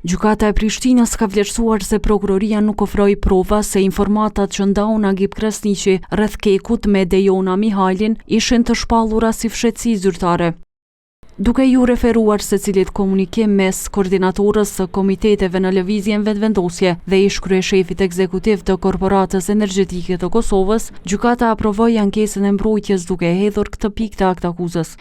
Gjykata e Prishtinës ka vlerësuar se prokuroria nuk ofroi prova se informatat që ndau Nagip Krasniqi rreth Kekut me Dejona Mihajlin ishin të shpallura si fshehtësi zyrtare. Duke ju referuar secilit komunikim mes koordinatorës së komiteteve në lëvizjen vetëvendosje dhe ish kryeshefit ekzekutiv të Korporatës Energjetike të Kosovës, gjykata aprovoi ankesën e mbrojtjes duke hedhur këtë pikë të aktakuzës.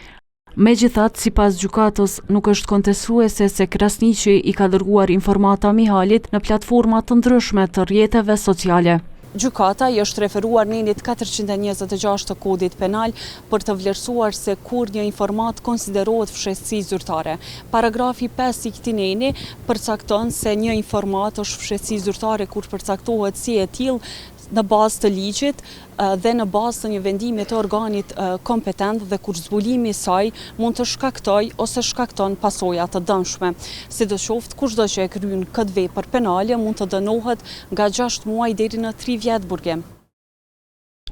Megjithatë, sipas gjykatës, nuk është kontestuese se Krasniqi i ka dërguar informata Mihalit në platforma të ndryshme të rrjeteve sociale. Gjykata i është referuar nenit 426 të kodit penal për të vlerësuar se kur një informat konsiderohet fshehtësi zyrtare. Paragrafi 5 i këtij neni përcakton se një informat është fshehtësi zyrtare kur përcaktohet si e tillë në bazë të ligjit dhe në bazë të një vendimi të organit kompetent dhe kur zbulimi i saj mund të shkaktoj ose shkakton pasoja të dëmshme. Sidoqoftë, kushdo që e kryen këtë vepër penale mund të dënohet nga 6 muaj deri në 3 vjet burgim.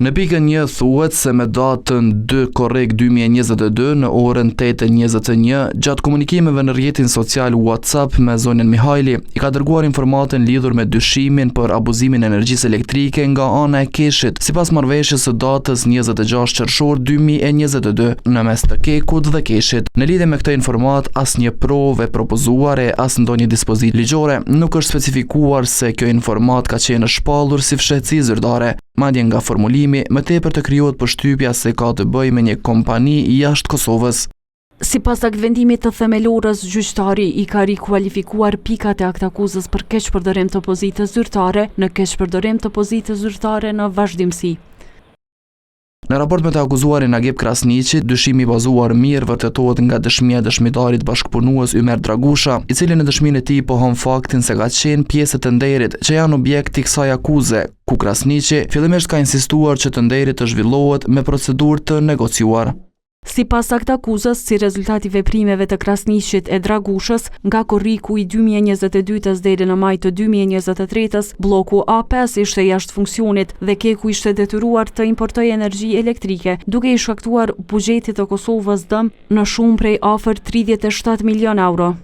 Në pikën 1 thuhet se me datën 2 korrik 2022 në orën 8:21 gjatë komunikimeve në rrjetin social WhatsApp me zonën Mihajli i ka dërguar informatin lidhur me dyshimin për abuzimin e energjisë elektrike nga ana e Keshit, sipas marrëveshjes së datës 26 qershor 2022 në mes të Kekut dhe Keshit. Në lidhje me këtë informat, asnjë provë propozuare as ndonjë dispozitë ligjore nuk është specifikuar se kjo informat ka qenë shpallur si fshehtësi zyrtare. Madje nga formulimi, më tepër të krijohet përshtypja se ka të bëjë me një kompani jashtë Kosovës. Sipas aktvendimit të themelorës, gjyqtari i ka rikualifikuar pikat e aktakuzës për keqpërdorim të pozitës zyrtare në keqpërdorim të pozitës zyrtare në vazhdimsi. Në raport me të akuzuarin Nagip Krasniqi, dyshimi i bazuar mirë vërtetohet nga dëshmia e dëshmitarit bashkëpunues Ymer Dragusha, i cili në dëshminë e tij pohon faktin se ka qenë pjesë të nderit që janë objekt i kësaj akuze, ku Krasniqi fillimisht ka insistuar që të nderi të zhvillohet me procedurë të negociuar. Sipas aktakuzës, si rezultati veprimeve të Krasniqit e Dragushës, nga korriku i 2022-s deri në maj të 2023-s, bloku A5 ishte jashtë funksionit dhe Keku ishte detyruar të importojë energji elektrike, duke i shkaktuar buxhetit të Kosovës dëm në shumë prej afër 37 milion euro.